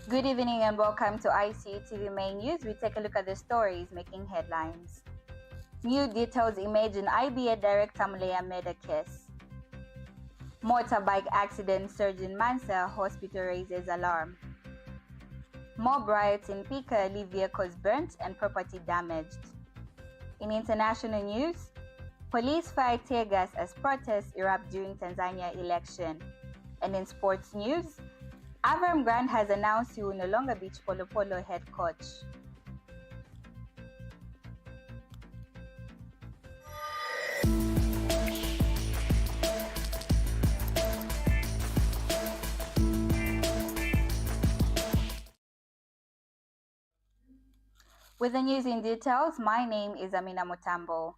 Good evening and welcome to ICU TV Main News. We take a look at the stories making headlines. New details emerge in IBA Director Muleya murder case. Motorbike accident surge in Mansa, hospital raises alarm. Mob riots in Mpika leave vehicles burnt and property damaged. In international news, police fire tear gas as protests erupt during Tanzania election. And in sports news, Avram has announced he will no longer be Chipolopolo head coach. With the news in details, my name is Amina Mutambo.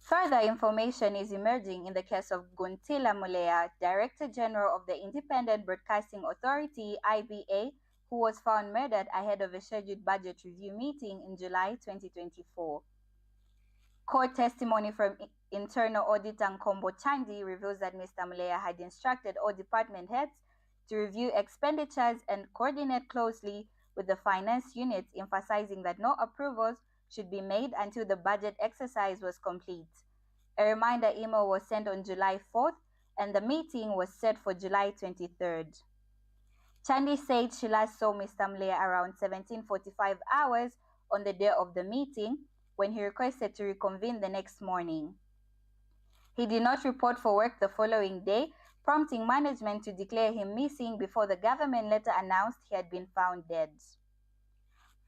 Further information is emerging in the case of Muleya, Director General of the Independent Broadcasting Authority (IBA), who was found murdered ahead of a scheduled budget review meeting in July 2024. Court testimony from Internal Auditor Nkombo Chandi reveals that Mr. Muleya had instructed all department heads to review expenditures and coordinate closely with the finance unit, emphasizing that no approvals should be made until the budget exercise was complete. A reminder email was sent on July 4th, and the meeting was set for July 23rd. Chandi said she last saw Mr. Muleya around 17:45 hours on the day of the meeting, when he requested to reconvene the next morning. He did not report for work the following day, prompting management to declare him missing before the government later announced he had been found dead.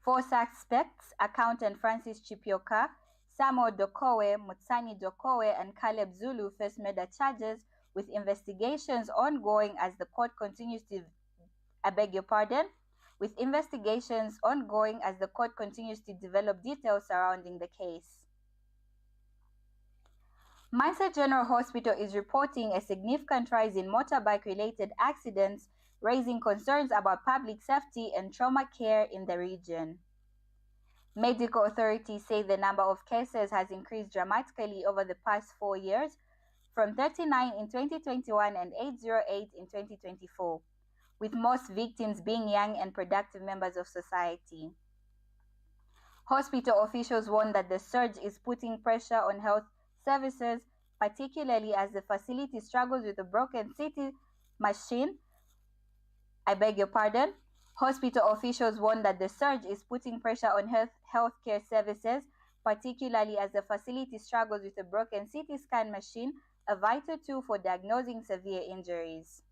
4 suspects, accountant Francis Chipolopolo, Samuel Dokowe, Mutsani Dokowe, and Caleb Zulu face murder charges, with investigations ongoing as the court continues to develop details surrounding the case. Mansa General Hospital is reporting a significant rise in motorbike-related accidents, raising concerns about public safety and trauma care in the region. Medical authorities say the number of cases has increased dramatically over the past 4 years, from 39 in 2021 and 808 in 2024, with most victims being young and productive members of society. Hospital officials warn that the surge is putting pressure on health services, particularly as the facility struggles with a broken CT machine. Hospital officials warn that the surge is putting pressure on healthcare services, particularly as the facility struggles with a broken CT scan machine, a vital tool for diagnosing severe injuries.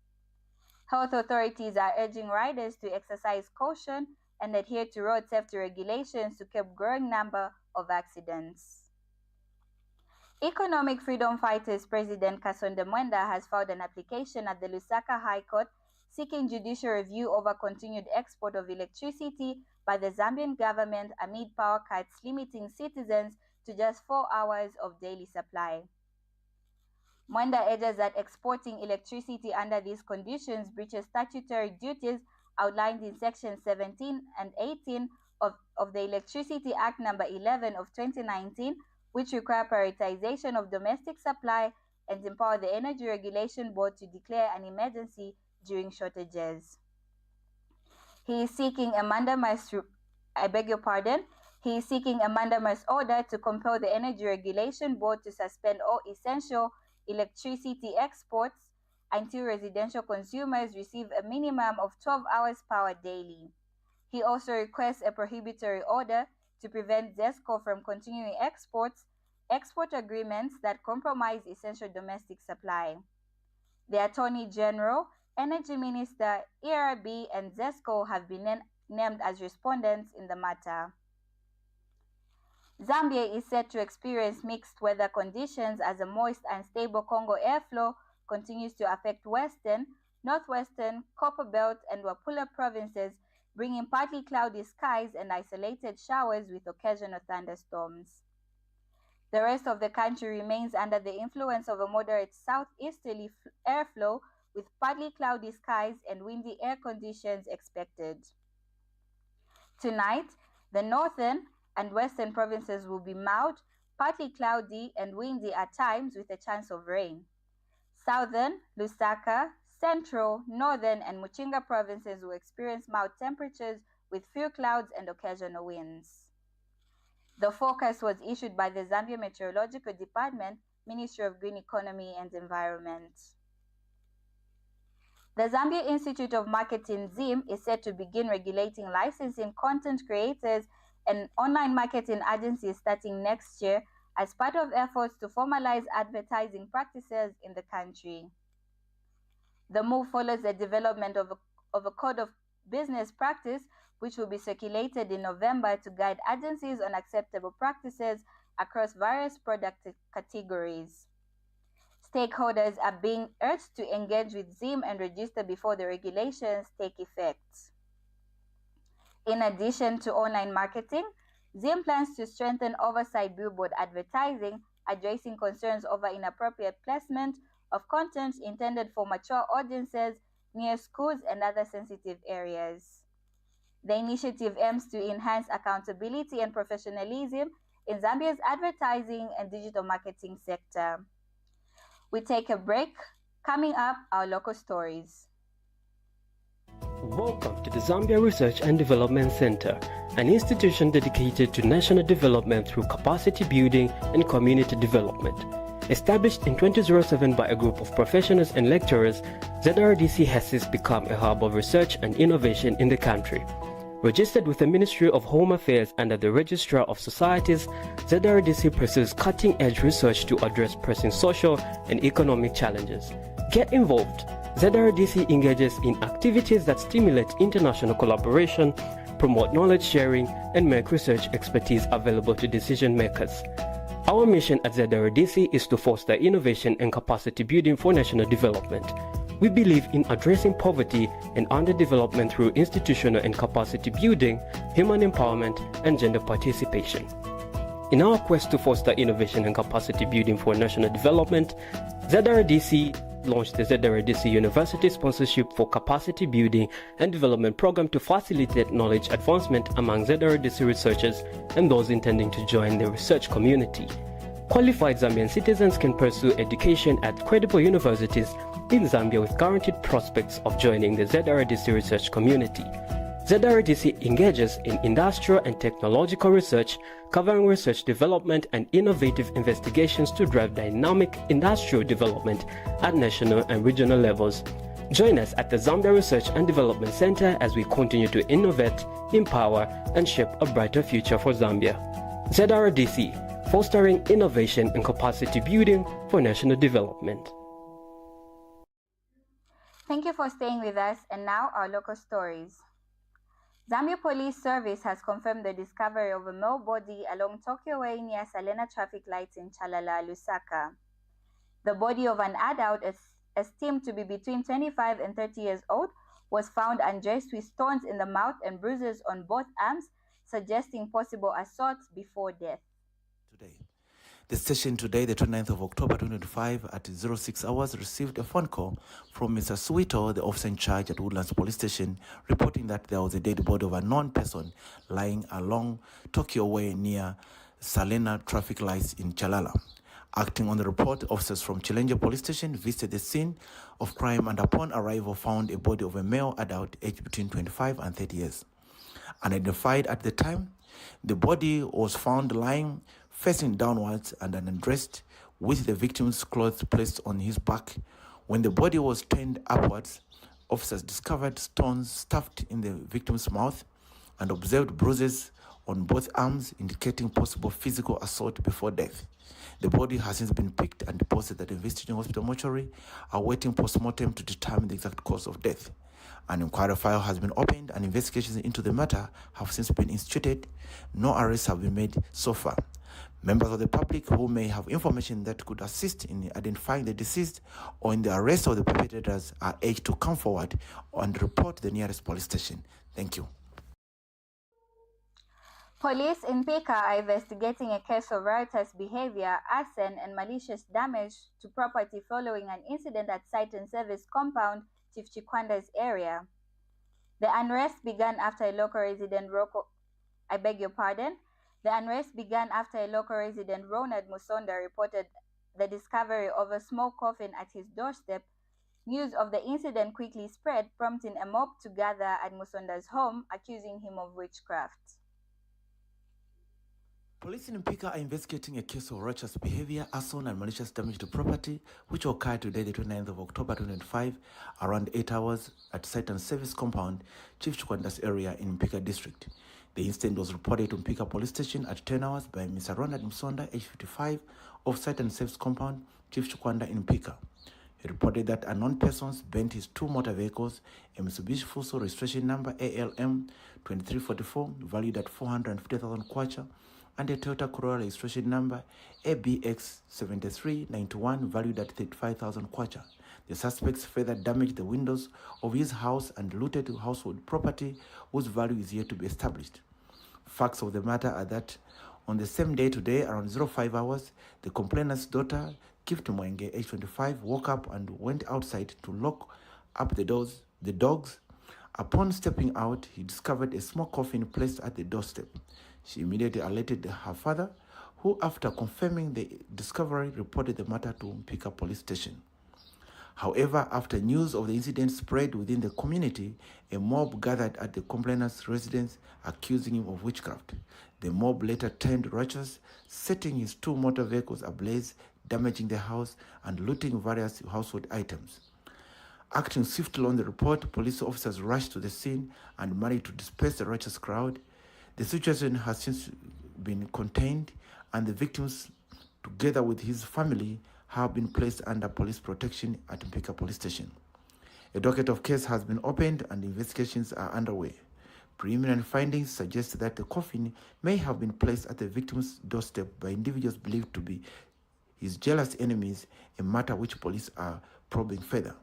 Health authorities are urging riders to exercise caution and adhere to road safety regulations to curb growing number of accidents. Economic Freedom Fighters President Kasonde Mwenda has filed an application at the Lusaka High Court seeking judicial review over continued export of electricity by the Zambian government amid power cuts limiting citizens to just 4 hours of daily supply. Mwenda urges that exporting electricity under these conditions breaches statutory duties outlined in Section 17 and 18 of the Electricity Act No. 11 of 2019, which require prioritization of domestic supply and empower the Energy Regulation Board to declare an emergency during shortages. He is seeking a mandamus order to compel the Energy Regulation Board to suspend all essential electricity exports until residential consumers receive a minimum of 12 hours power daily. He also requests a prohibitory order to prevent ZESCO from continuing export agreements that compromise essential domestic supply. The Attorney General, Energy Minister, ERB, and ZESCO have been named as respondents in the matter. Zambia is set to experience mixed weather conditions as a moist and stable Congo airflow continues to affect western, northwestern, Copperbelt, and Wapula provinces, bringing partly cloudy skies and isolated showers with occasional thunderstorms. The rest of the country remains under the influence of a moderate southeasterly airflow with partly cloudy skies and windy air conditions expected. Tonight, the northern and western provinces will be mild, partly cloudy and windy at times with a chance of rain. Southern, Lusaka, Central, Northern, and Muchinga provinces will experience mild temperatures with few clouds and occasional winds. The forecast was issued by the Zambia Meteorological Department, Ministry of Green Economy and Environment. The Zambia Institute of Marketing ZIM is set to begin regulating licensing content creators and online marketing agencies starting next year as part of efforts to formalize advertising practices in the country. The move follows the development of a code of business practice which will be circulated in November to guide agencies on acceptable practices across various product categories. Stakeholders are being urged to engage with ZIM and register before the regulations take effect. In addition to online marketing, ZIM plans to strengthen oversight billboard advertising, addressing concerns over inappropriate placement of content intended for mature audiences near schools and other sensitive areas. The initiative aims to enhance accountability and professionalism in Zambia's advertising and digital marketing sector. We take a break. Coming up, our local stories. Welcome to the Zambia Research and Development Center, an institution dedicated to national development through capacity building and community development. Established in 2007 by a group of professionals and lecturers, ZRDC has since become a hub of research and innovation in the country. Registered with the Ministry of Home Affairs under the Registrar of Societies, ZRDC pursues cutting-edge research to address pressing social and economic challenges. Get involved. ZRDC engages in activities that stimulate international collaboration, promote knowledge sharing, and make research expertise available to decision makers. Our mission at ZRDC is to foster innovation and capacity building for national development. We believe in addressing poverty and underdevelopment through institutional and capacity building, human empowerment, and gender participation. In our quest to foster innovation and capacity building for national development, ZRDC launched the ZRDC University Sponsorship for Capacity Building and Development Program to facilitate knowledge advancement among ZRDC researchers and those intending to join the research community. Qualified Zambian citizens can pursue education at credible universities in Zambia with guaranteed prospects of joining the ZRDC research community. ZRDC engages in industrial and technological research, covering research development and innovative investigations to drive dynamic industrial development at national and regional levels. Join us at the Zambia Research and Development Center as we continue to innovate, empower, and shape a brighter future for Zambia. ZRDC, fostering innovation and capacity building for national development. Thank you for staying with us, and now our local stories. Zambia Police Service has confirmed the discovery of a male body along Tokyo Way near Salena traffic lights in Chalala, Lusaka. The body of an adult esteemed to be between 25 and 30 years old was found undressed with stones in the mouth and bruises on both arms, suggesting possible assault before death. The station today, the 29th of October 2025 at 06 hours, received a phone call from Mr. Suito, the officer in charge at Woodlands Police Station, reporting that there was a dead body of a known person lying along Tokyo Way near Salena traffic lights in Chalala. Acting on the report, officers from Chilenje Police Station visited the scene of crime and upon arrival found a body of a male adult aged between 25 and 30 years. Unidentified at the time, the body was found lying facing downwards and undressed, with the victim's clothes placed on his back. When the body was turned upwards, officers discovered stones stuffed in the victim's mouth and observed bruises on both arms, indicating possible physical assault before death. The body has since been picked and deposited at the investigating hospital mortuary, awaiting post-mortem to determine the exact cause of death. An inquiry file has been opened and investigations into the matter have since been instituted. No arrests have been made so far. Members of the public who may have information that could assist in identifying the deceased or in the arrest of the perpetrators are urged to come forward and report to the nearest police station. Thank you. Police in Mpika are investigating a case of riotous behavior, arson, and malicious damage to property following an incident at Site and Service Compound, Chief Chikwanda's area. The unrest began after a local resident Ronald Musonda reported the discovery of a small coffin at his doorstep News of the incident quickly spread, prompting a mob to gather at Musonda's home, accusing him of witchcraft. Police in Mpika are investigating a case of righteous behavior, arson, and malicious damage to property, which occurred today, the 29th of October 2025, around 8 hours at Site and Service Compound, Chief Chukwanda's area in Mpika District. The incident was reported to Mpika Police Station at 10 hours by Mr. Ronald Msonda, age 55, of Site and Service Compound, Chief Chukwanda in Mpika. He reported that unknown persons bent his two motor vehicles, a Mitsubishi Fuso registration number ALM 2344, valued at 450,000 kwacha, and a Toyota Corolla registration number ABX 7391, valued at 35,000 kwacha. The suspects further damaged the windows of his house and looted household property whose value is yet to be established. Facts of the matter are that on the same day today, around 05 hours, the complainant's daughter, Gift Mwenge, age 25, woke up and went outside to lock up the dogs. Upon stepping out, he discovered a small coffin placed at the doorstep. She immediately alerted her father, who, after confirming the discovery, reported the matter to Mpika Police Station. However, after news of the incident spread within the community, a mob gathered at the complainant's residence, accusing him of witchcraft. The mob later turned righteous, setting his two motor vehicles ablaze, damaging the house and looting various household items. Acting swiftly on the report, police officers rushed to the scene and managed to disperse the righteous crowd. The situation has since been contained, and the victims, together with his family, have been placed under police protection at Mpika Police Station. A docket of case has been opened and investigations are underway. Preliminary findings suggest that the coffin may have been placed at the victim's doorstep by individuals believed to be his jealous enemies, a matter which police are probing further.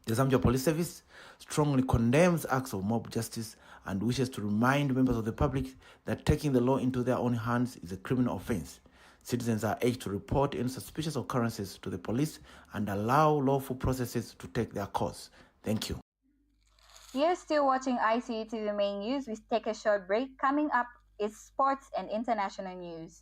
The Zambia Police Service strongly condemns acts of mob justice and wishes to remind members of the public that taking the law into their own hands is a criminal offense. Citizens are urged to report any suspicious occurrences to the police and allow lawful processes to take their course. Thank you. You're still watching ICU TV Main News. We take a short break. Coming up is sports and international news.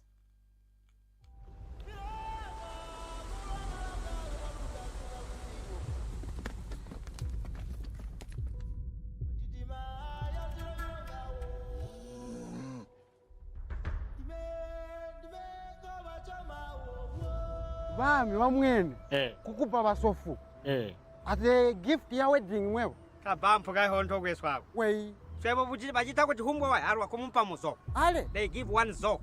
Bami wamwene kukupa basofu ate gift ya wedding wewe kabampo kai honto kweswa wei sebo buti bajita kuti humbwa wa arwa kumumpa muso ale they give one zo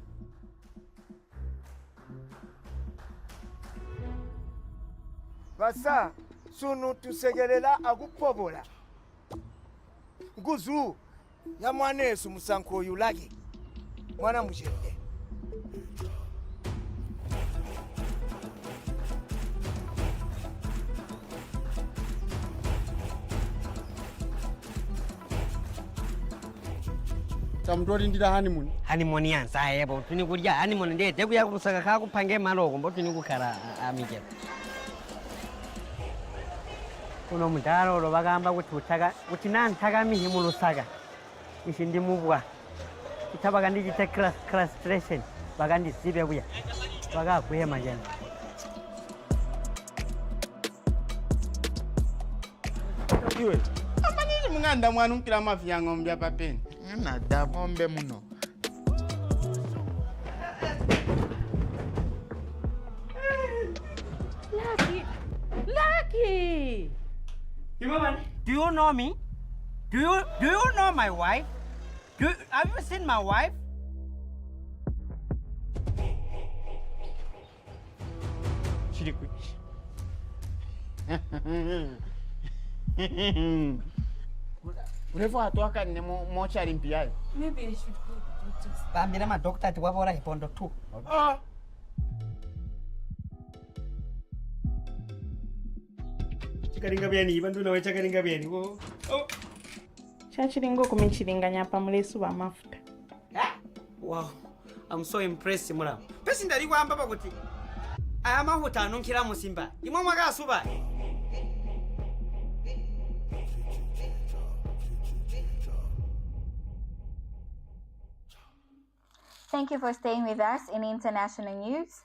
basa sunu tusegelela akupobola nguzu ya mwanesu musanko yulage mwana mushende tamtori ndira honeymoon yansa yebo tuni kulya honeymoon ndete kuya kusaka ka kupange maloko mbo tuni kukhala amije kuno mudaro lo bagamba kuti utaka kuti nantaka mihi mulusaka ishindi mubwa itabaga ndijite class bagandi sibe buya baga kuyema jana iwe amanini munganda mwana unkira mafia ngombe apa peni na da bombe muno Lucky do you know me? Do you know my wife? Have you seen my wife? Chiriku. Urefu atoka ni mochari mpia. Maybe I should go to doctors. Bambira ma doctor ati wabora hipondo tu. Ah. Chikaringa byani bantu nawe chakaringa byani ko. Oh. Chachiringo kumichiringanya pa mulesu wa mafuta. Wow. I'm so impressed mura. Pesi ndari kwamba bakuti. Aya mahuta anunkira musimba. Imwe mwaga suba. Thank you for staying with us in international news.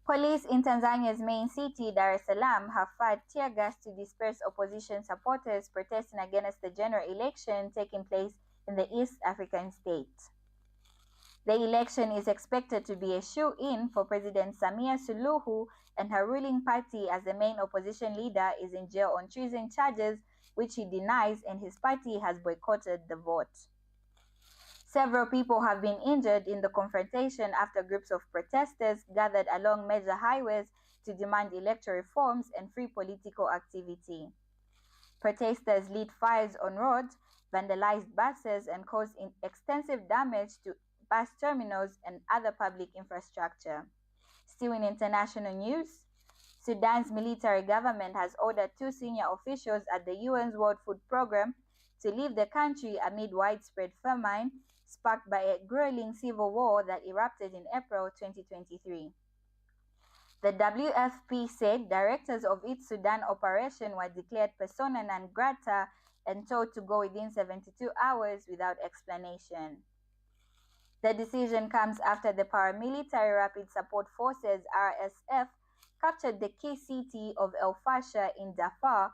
Police in Tanzania's main city, Dar es Salaam, have fired tear gas to disperse opposition supporters protesting against the general election taking place in the East African state. The election is expected to be a shoe-in for President Samia Suluhu and her ruling party, as the main opposition leader is in jail on treason charges, which he denies, and his party has boycotted the vote. Several people have been injured in the confrontation after groups of protesters gathered along major highways to demand electoral reforms and free political activity. Protesters lit fires on roads, vandalized buses, and caused extensive damage to bus terminals and other public infrastructure. Still in international news, Sudan's military government has ordered 2 senior officials at the UN's World Food Programme to leave the country amid widespread famine sparked by a grueling civil war that erupted in April 2023. The WFP said directors of its Sudan operation were declared persona non grata and told to go within 72 hours without explanation. The decision comes after the paramilitary Rapid Support Forces (RSF) captured the key city of El Fasher in Darfur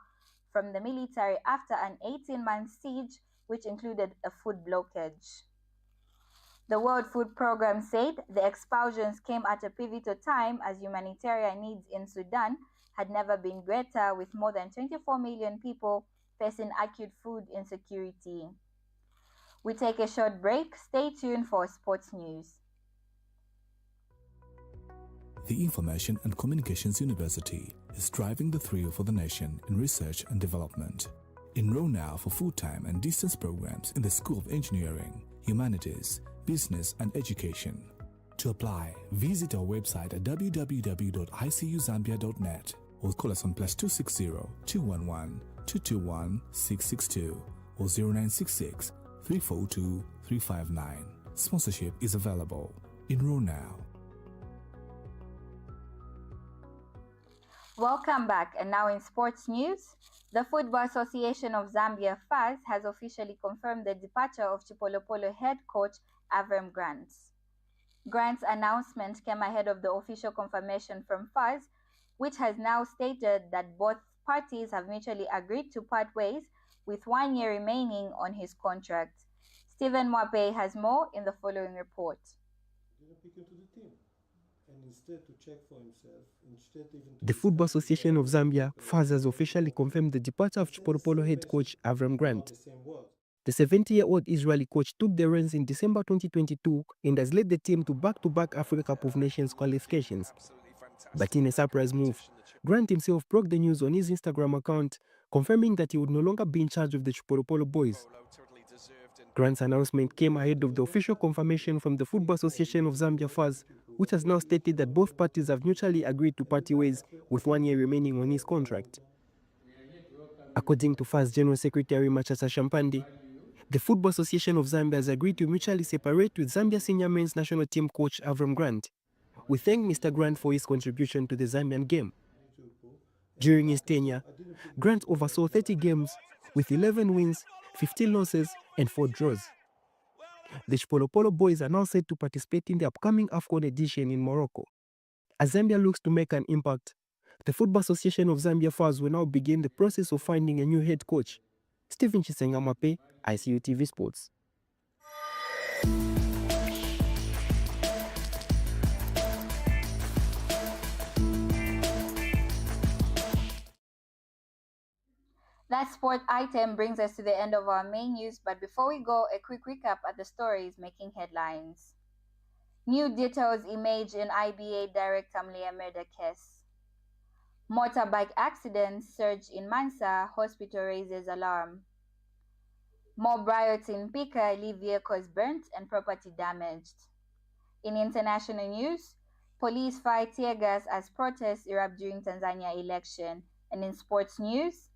from the military after an 18-month siege, which included a food blockage. The World Food Programme said the expulsions came at a pivotal time as humanitarian needs in Sudan had never been greater, with more than 24 million people facing acute food insecurity. We take a short break. Stay tuned for sports news. The Information and Communications University is driving the thrill for the nation in research and development. Enroll now for full-time and distance programs in the School of Engineering, Humanities, Business and Education. To apply, visit our website at www.icuzambia.net or call us on +260 211 221 662 or 0966 342 359. Sponsorship is available. Enroll now. Welcome back, and now in sports news, the Football Association of Zambia (FAZ) has officially confirmed the departure of Chipolopolo head coach Avram Grant's announcement came ahead of the official confirmation from FAZ, which has now stated that both parties have mutually agreed to part ways with 1 year remaining on his contract. Stephen Mwape has more in the following report. The Football Association of Zambia (FAZ) has officially confirmed the departure of Chipolopolo head coach Avram Grant. The 70-year-old Israeli coach took the reins in December 2022 and has led the team to back-to-back Africa Cup of Nations qualifications. But in a surprise move, Grant himself broke the news on his Instagram account, confirming that he would no longer be in charge of the Chipolopolo boys. Grant's announcement came ahead of the official confirmation from the Football Association of Zambia (FAZ), which has now stated that both parties have mutually agreed to party ways with 1 year remaining on his contract. According to FAZ General Secretary Machasa Shampandi, the Football Association of Zambia has agreed to mutually separate with Zambia senior men's national team coach Avram Grant. We thank Mr. Grant for his contribution to the Zambian game. During his tenure, Grant oversaw 30 games with 11 wins, 15 losses, and 4 draws. The Chipolopolo boys are now set to participate in the upcoming AFCON edition in Morocco. As Zambia looks to make an impact, the Football Association of Zambia (FAZ) will now begin the process of finding a new head coach. Stephen Chisengamape, ICU TV Sports. That sport item brings us to the end of our main news, but before we go, a quick recap at the stories making headlines. New details emerge in IBA Director Muleya murder case. Motorbike accidents surge in Mansa, hospital raises alarm. Mob riots in Mpika leave vehicles burnt and property damaged. In international news, police fire tear gas as protests erupt during Tanzania election. And in sports news,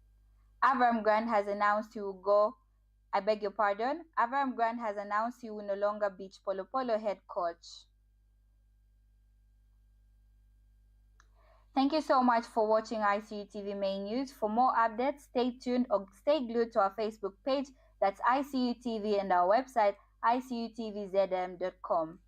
Avram Grant has announced he will Avram Grant has announced he will no longer be Chipolopolo head coach. Thank you so much for watching ICU TV Main News. For more updates, stay tuned or stay glued to our Facebook page. That's ICU TV, and our website, icutvzm.com.